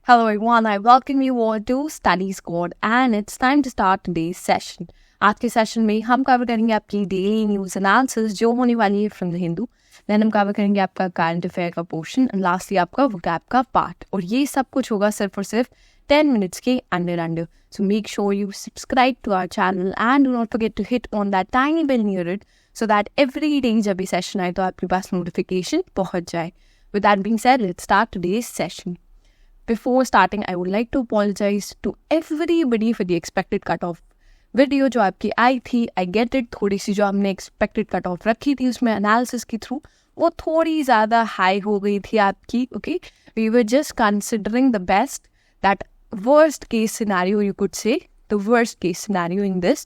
Hello everyone, I welcome you all to Study Squad and it's time to start today's session. आज के session में हम cover करेंगे आपकी डेली न्यूज़ एनालिसिस जो होने वाली है फ्रॉम द हिंदू. देन हम कवर करेंगे आपका करंट अफेयर का पोर्शन एंड लास्टली आपका वोकैब का पार्ट. और ये सब कुछ होगा सिर्फ और सिर्फ 10 मिनट्स के under. So make sure you subscribe to our channel and do not forget to hit on that tiny bell near it so that every day जब भी सेशन आए तो आपके पास नोटिफिकेशन पहुंच जाए. With that being said, let's start today's session. Before starting, I would like to apologize to everybody for the expected cutoff video जो आपकी आई थी. आई गेट इट, थोड़ी सी जो हमने एक्सपेक्टेड कट ऑफ रखी थी उसमें एनालिसिस के थ्रू वो थोड़ी ज़्यादा हाई हो गई थी आपकी. Okay, we were just considering the best that worst case scenario you could say, the worst case scenario in this,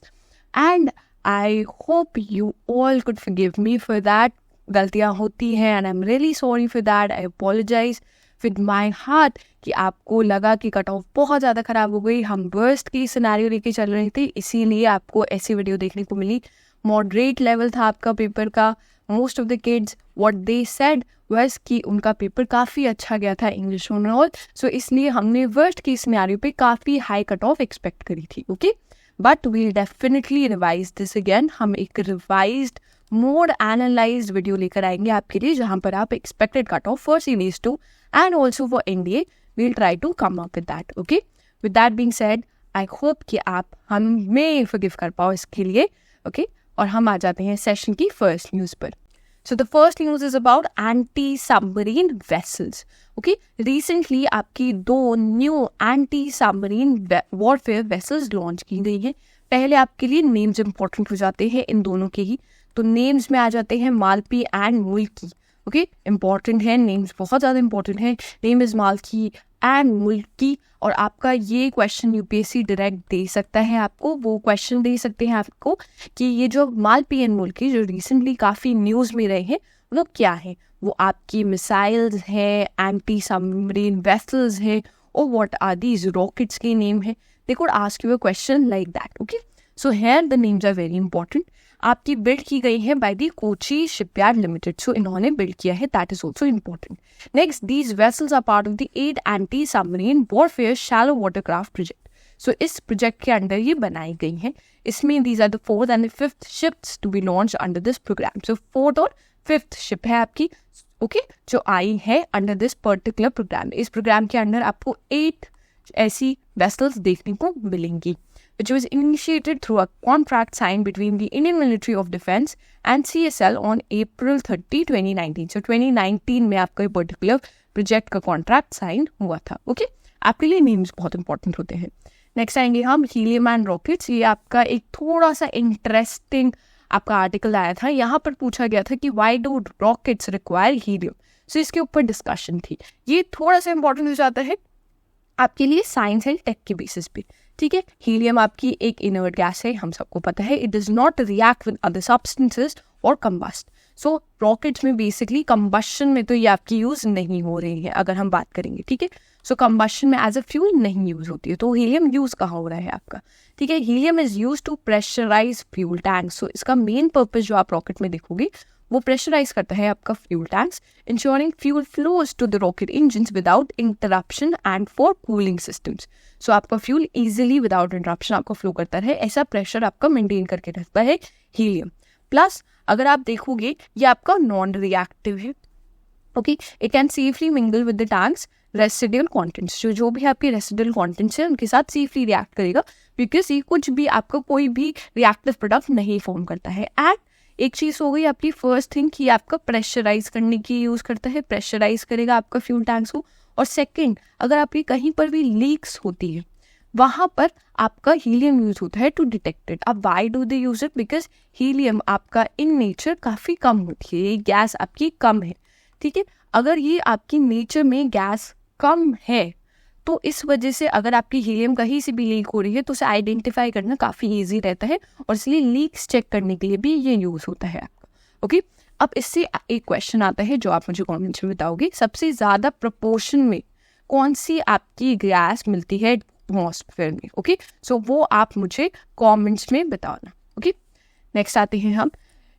and I hope you all could forgive me for that. गलतियाँ होती हैं and I am really sorry for that. I apologise with my heart कि आपको लगा कि cut off बहुत ज़्यादा ख़राब हो गई. हम वर्स्ट की सिनेरियो लेके चल रहे थे, इसीलिए आपको ऐसी वीडियो देखने को मिली. मॉडरेट लेवल था आपका पेपर का. Most of the kids what they said was कि उनका पेपर काफ़ी अच्छा गया था इंग्लिश ओवरऑल. सो इसलिए हमने वर्स्ट की सिनेरियो पे काफ़ी हाई कट ऑफ एक्सपेक्ट करी थी. Okay, but we'll definitely revise this again. हम एक रिवाइज्ड मोर एनालाइज्ड वीडियो लेकर आएंगे आपके लिए जहाँ पर आप expected cut off for series 2 and also for NDA, we'll try to come up with that. Okay, with that being said, I hope कि आप हमें forgive कर पाओ इसके लिए. Okay, और हम आ जाते हैं सेशन की फर्स्ट न्यूज़ पर. So the first news is about anti-submarine vessels. Okay, recently आपकी 2 new anti-submarine warfare vessels launch की गई हैं. पहले आपके लिए नेम्स इंपॉर्टेंट हो जाते हैं इन दोनों के ही. तो नेम्स में आ जाते हैं मालपी एंड मुल्की. ओके, इम्पॉर्टेंट है, नेम्स बहुत ज़्यादा इंपॉर्टेंट है. नेम इज़ मालकी एंड मुल्की. और आपका ये क्वेश्चन यूपीएससी डायरेक्ट दे सकता है आपको. वो क्वेश्चन दे सकते हैं आपको कि ये जो मालपी एंड मुल्की जो रिसेंटली काफ़ी न्यूज़ में रहे हैं वो क्या है. वो आपकी मिसाइल्स हैं, एंटी सबमरीन वेसल्स हैं, और व्हाट आर दीज रॉकेट्स के नेम है. They could ask you a question like that. Okay, so here the names are very important. आपकी बिल्ड की गई है by the Kochi shipyard limited. So इन्होंने बिल्ड किया है, that is also important. Next, these vessels are part of the 8 anti submarine warfare shallow watercraft project. So इस project के under ये बनाई गई हैं. इसमें these are the 4th and 5th ships to be launch under this programme. So 4th और 5th ship है आपकी. ओके, जो आई है अंडर दिस पर्टिकुलर प्रोग्राम. इस प्रोग्राम के अंडर आपको 8 ऐसी वेसल्स देखने को मिलेंगी, which was initiated through a contract signed between the Indian Ministry of Defence and CSL on April 30, 2019. So 2019 में आपका ये पर्टिकुलर प्रोजेक्ट का कॉन्ट्रैक्ट साइन हुआ था. ओके, आपके लिए नेम्स बहुत इंपॉर्टेंट होते हैं. नेक्स्ट आएंगे हम हीलियम एंड रॉकेट्स. ये आपका एक थोड़ा सा इंटरेस्टिंग आपका आर्टिकल आया था. यहाँ पर पूछा गया था कि why do rockets require helium. So इसके ऊपर डिस्कशन थी. ये थोड़ा सा इंपॉर्टेंट हो जाता है आपके लिए साइंस एंड टेक के बेसिस पे. ठीक है, हीलियम आपकी एक इनर्ट गैस है, हम सबको पता है. It does not react with other substances और कंबस्ट. सो रॉकेट्स में बेसिकली कंबशन में तो ये आपकी यूज़ नहीं हो रही है अगर हम बात करेंगे. ठीक है, सो कंबशन में एज अ फ्यूल नहीं यूज़ होती है. तो हीलियम यूज़ कहाँ हो रहा है आपका. ठीक है, helium is use to pressurise fuel tank. So इसका मेन पर्पज जो आप रॉकेट में देखोगे वो प्रेशराइज करता है आपका fuel tanks, ensuring fuel flows to the rocket engines without interruption and for cooling systems. So आपका फ्यूल इजीली विदाउट इंटरप्शन आपका फ्लो करता रहे, ऐसा प्रेशर आपका मेंटेन करके रखता है हीलियम. प्लस अगर आप देखोगे ये आपका नॉन रिएक्टिव है. Okay, it can safely mingle with the tanks residual contents. जो भी आपके रेसिडुअल कॉन्टेंट्स हैं उनके साथ सेफली रिएक्ट करेगा, बिकॉज ये कुछ भी आपका कोई भी रिएक्टिव प्रोडक्ट नहीं फॉर्म करता है. एंड एक चीज़ हो गई आपकी फर्स्ट थिंग कि आपका प्रेशराइज करने की यूज़ करता है, प्रेशराइज करेगा आपका फ्यूल टैंक्स को. और सेकंड, अगर आपकी कहीं पर भी लीक्स होती है वहाँ पर आपका हीलियम यूज होता है टू डिटेक्ट इट. अब why do they use it, because helium आपका इन नेचर काफ़ी कम होती है, ये गैस आपकी कम है. ठीक है, अगर ये आपकी नेचर में गैस कम है तो इस वजह से अगर आपकी हीलियम कहीं से भी लीक हो रही है तो उसे आइडेंटिफाई करना काफ़ी ईजी रहता है, और इसलिए लीक्स चेक करने के लिए भी ये यूज़ होता है आपका. ओके, अब इससे एक क्वेश्चन आता है जो आप मुझे कमेंट्स में बताओगे. सबसे ज़्यादा प्रपोर्शन में कौन सी आपकी गैस मिलती है एटमॉस्फेयर में. ओके, सो वो आप मुझे कमेंट्स में बताना. ओके, नेक्स्ट आते हैं हम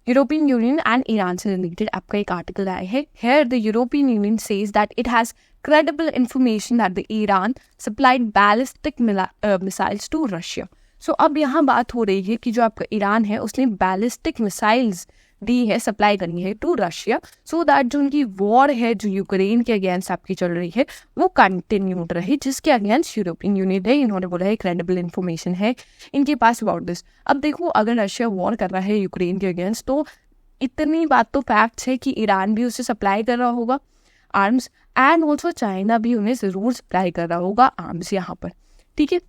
यूरोपियन यूनियन एंड ईरान से रिलेटेड आपका एक आर्टिकल आया है. Here the European Union says that it has credible information that the Iran supplied ballistic missiles to Russia. So अब यहाँ बात हो रही है कि जो आपका ईरान है उसने बैलिस्टिक मिसाइल्स दी है, सप्लाई करनी है टू रशिया, सो दैट जो उनकी वॉर है जो यूक्रेन के अगेंस्ट आपकी चल रही है वो कंटिन्यूड रहे, जिसके अगेंस्ट यूरोपियन यूनियन है, इन्होंने बोला है क्रेडिबल इन्फॉर्मेशन है इनके पास अबाउट दिस. अब देखो अगर रशिया वॉर कर रहा है यूक्रेन के अगेंस्ट तो इतनी बात तो फैक्ट्स है कि ईरान भी उसे सप्लाई कर रहा होगा आर्म्स, एंड ऑल्सो चाइना भी उन्हें ज़रूर सप्लाई कर रहा होगा आर्म्स यहाँ पर. ठीक है,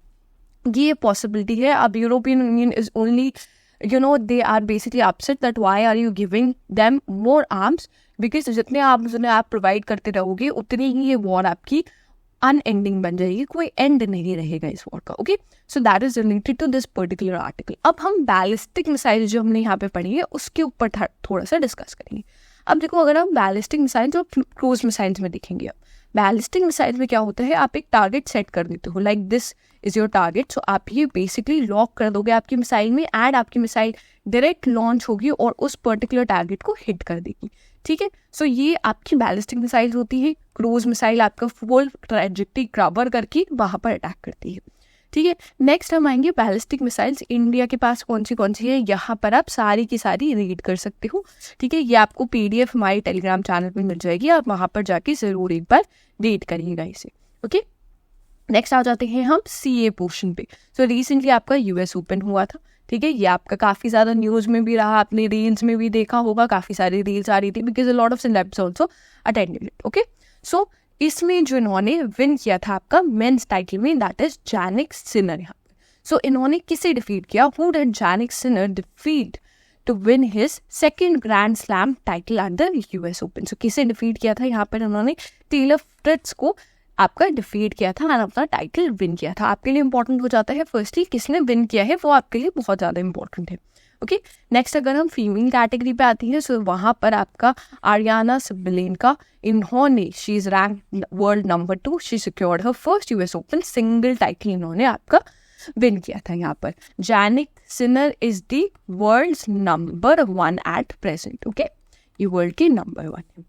ये पॉसिबिलिटी है. अब European union is only they are basically upset that why are you giving them more arms, because जितने आर्म्स उन्हें आप प्रोवाइड करते रहोगे उतनी ही ये वॉर आपकी अनएंडिंग बन जाएगी, कोई एंड नहीं रहेगा इस वॉर का. Okay, so that is related to this particular article. अब हम बैलिस्टिक मिसाइल जो हमने यहाँ पे पढ़ी है उसके ऊपर थोड़ा सा डिस्कस करेंगे. अब देखो अगर हम बैलिस्टिक मिसाइल जो क्रूज मिसाइल्स में देखेंगे, अब बैलिस्टिक मिसाइल में क्या होता है, आप एक टारगेट सेट कर देते हो, like this is your target, so आप ये बेसिकली लॉक कर दोगे आपकी मिसाइल में एंड आपकी मिसाइल डायरेक्ट लॉन्च होगी और उस पर्टिकुलर टारगेट को हिट कर देगी. ठीक है, सो ये आपकी बैलिस्टिक मिसाइल होती है. क्रूज मिसाइल आपका फुल ट्रैजेक्टरी कवर करके वहाँ पर अटैक करती है. ठीक है, नेक्स्ट हम आएंगे बैलिस्टिक मिसाइल्स. इंडिया के पास कौन सी है, यहाँ पर आप सारी की सारी रीड कर सकते हो. ठीक है, ये आपको PDF हमारे टेलीग्राम चैनल पे मिल जाएगी, आप वहाँ पर जाके ज़रूर एक बार रीड करिएगा इसे. ओके, नेक्स्ट आ जाते हैं हम CA पोर्शन पे. सो रिसेंटली आपका US ओपन हुआ था. ठीक है, ये आपका काफ़ी ज़्यादा न्यूज़ में भी रहा, आपने रील्स में भी देखा होगा, काफ़ी सारी रील्स आ रही थी because a lot of celebs also attended it. Okay, so इसमें जो इन्होंने विन किया था आपका मेंस टाइटल में, दैट इज जैनिक सिनर. यहाँ पे सो इन्होंने किसे डिफीट किया, who did Jannik Sinner defeat to win his second grand slam title at the US open. So किसे डिफीट किया था, यहाँ पर उन्होंने टेलर फ्रिट्ज को आपका डिफीट किया था एंड अपना टाइटल विन किया था. आपके लिए इंपॉर्टेंट हो जाता है फर्स्टली किसने विन किया है, वो आपके लिए बहुत ज़्यादा इंपॉर्टेंट है. ओके, नेक्स्ट अगर हम फीमेल कैटेगरी पे आती है, सो वहाँ पर आपका आर्याना सबलेनका, इन्होंने she is rank world number 2, she secured her first US open single title इन्होंने आपका विन किया था. यहाँ पर Jannik Sinner is the world's number 1 at present. Okay, ये वर्ल्ड की नंबर 1 है.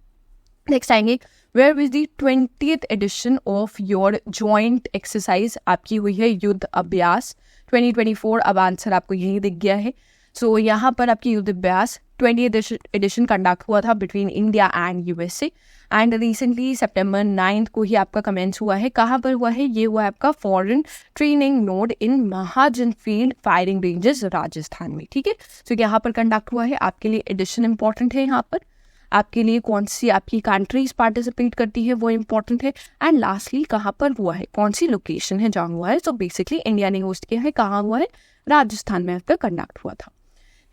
नेक्स्ट आएंगे where is the 20th edition of your joint exercise, आपकी हुई है युद्ध अभ्यास 2024. अब आंसर आपको यही दिख गया है. सो यहाँ पर आपकी युद्ध अभ्यास 20th एडिशन कंडक्ट हुआ था between India and USA and recently September 9 को ही आपका कमेंस हुआ है. कहाँ पर हुआ है, ये हुआ है आपका foreign training node in Mahajan field firing ranges Rajasthan में. ठीक है, सो यहाँ पर कंडक्ट हुआ है. आपके लिए एडिशन इंपॉर्टेंट है, यहाँ पर आपके लिए कौन सी आपकी कंट्रीज पार्टिसिपेट करती है वो इंपॉर्टेंट है, एंड लास्टली कहाँ पर हुआ है, कौन सी लोकेशन है जहाँ हुआ है. सो बेसिकली इंडिया ने होस्ट किया है, कहाँ हुआ है, राजस्थान में आपका कंडक्ट हुआ था.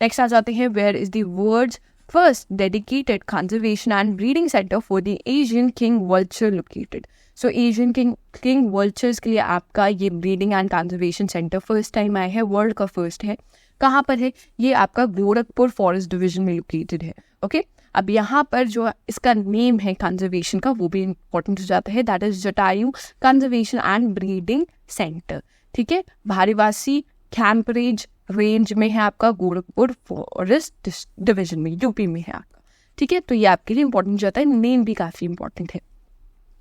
नेक्स्ट आ जाते हैं where is the world's first dedicated conservation and breeding centre for the Asian king vulture located. So Asian king vultures के लिए आपका ये breeding and conservation centre first time आया है, वर्ल्ड का फर्स्ट है. कहाँ पर है, ये आपका गोरखपुर फॉरेस्ट डिवीजन में लोकेटेड है. ओके, अब यहाँ पर जो इसका नेम है कंजर्वेशन का वो भी इंपॉर्टेंट हो जाता है, that is Jatayu conservation and breeding centre. ठीक है, भारीवासी कैंपरेज रेंज में है आपका गोरखपुर फॉरेस्ट डिवीजन में, UP में है आपका. ठीक है, तो ये आपके लिए इंपॉर्टेंट हो जाता है, नेम भी काफ़ी इंपॉर्टेंट है.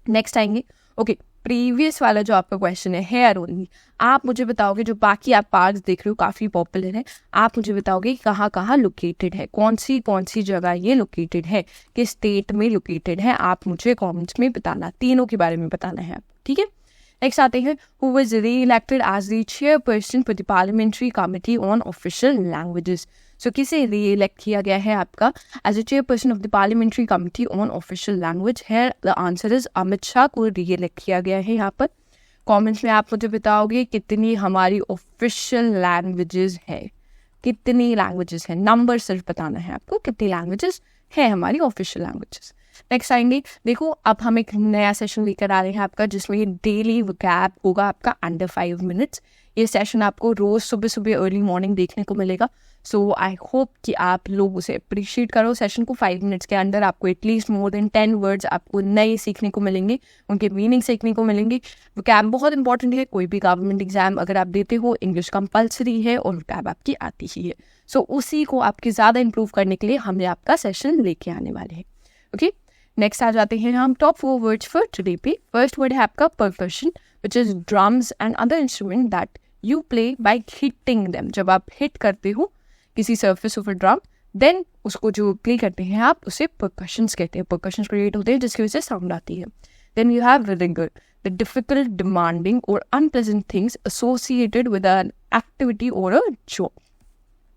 नेक्स्ट आएंगे. ओके, प्रीवियस वाला जो आपका क्वेश्चन है हेयर ओनली, आप मुझे बताओगे जो बाकी आप पार्क्स देख रहे हो काफ़ी पॉपुलर है, आप मुझे बताओगे कहाँ कहाँ लोकेटेड है, कौन सी जगह ये लोकेटेड है, किस स्टेट में लोकेटेड है, आप मुझे कमेंट्स में बताना, तीनों के बारे में बताना है. ठीक है, नेक्स्ट आते हैं who was re-elected as the chairperson for the parliamentary committee on official languages. So किसे री-इलेक्ट किया गया है आपका as a chairperson of the parliamentary committee on official language. है the answer is Amit Shah को री-इलेक्ट किया गया है. यहाँ पर कमेंट्स में आप मुझे बताओगे कितनी हमारी ऑफिशियल लैंग्वेजेस है, कितनी लैंग्वेजेस है, नंबर सिर्फ बताना है आपको, कितनी लैंग्वेजेस है हमारी ऑफिशियल लैंग्वेजेस. नेक्स्ट आएंगे, देखो अब हम एक नया सेशन लेकर आ रहे हैं आपका जिसमें डेली वोकैब होगा आपका अंडर 5 मिनट्स. ये सेशन आपको रोज़ सुबह सुबह अर्ली मॉर्निंग देखने को मिलेगा. सो आई होप कि आप लोग उसे अप्रिशिएट करो. सेशन को 5 मिनट्स के अंदर आपको एटलीस्ट मोर देन 10 वर्ड्स आपको नए सीखने को मिलेंगे, उनके मीनिंग सीखने को मिलेंगे. वोकैब बहुत इंपॉर्टेंट है. कोई भी गवर्नमेंट एग्जाम अगर आप देते हो, इंग्लिश कंपलसरी है और वोकैब आपकी आती ही है. सो उसी को आपके ज़्यादा इंप्रूव करने के लिए हमने आपका सेशन लेके आने वाले हैं. ओके, नेक्स्ट आ जाते हैं हम टॉप 4 वर्ड्स फॉर टुडे पे. फर्स्ट वर्ड है आपका percussion, which is drums and other instrument that you play by hitting them. जब आप हिट करते हो किसी surface of a drum, then उसको जो प्ले करते हैं आप, उसे परकशंस कहते हैं. परकशंस क्रिएट होते हैं जिसकी वजह से साउंड आती है. Then you have rigour, the difficult, demanding or unpleasant things associated with an activity or a job.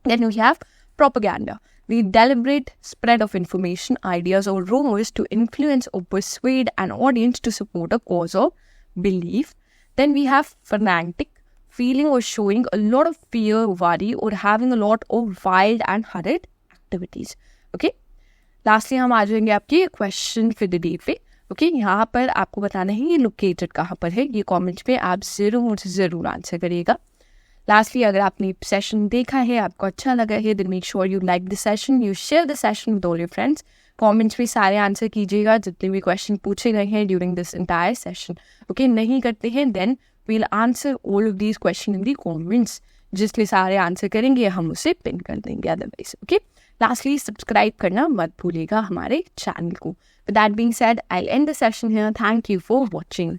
Then we have propaganda, the deliberate spread of information, ideas, or rumors to influence or persuade an audience to support a cause or belief. Then we have fanatic, feeling or showing a lot of fear, worry, or having a lot of wild and hurried activities. Okay? Lastly, हम आ जाएंगे आपके question for the day पे. Okay, यहाँ पर आपको बताना है ये लोकेटेड कहाँ पर है. ये कमेंट्स पे आप ज़रूर आंसर करिएगा. लास्टली, अगर आपने सेशन देखा है, आपको अच्छा लगा है, then make sure you like the session, you share the session with all your friends. Comments में सारे आंसर कीजिएगा जितने भी क्वेश्चन पूछे गए हैं during this entire session. Okay, नहीं करते हैं then we'll answer all of these question in the comments. जिसके सारे आंसर करेंगे हम उसे पिन कर देंगे अदरवाइज. ओके, लास्टली सब्सक्राइब करना मत भूलिएगा हमारे चैनल को. With that being said, I will and the session here. Thank you for watching.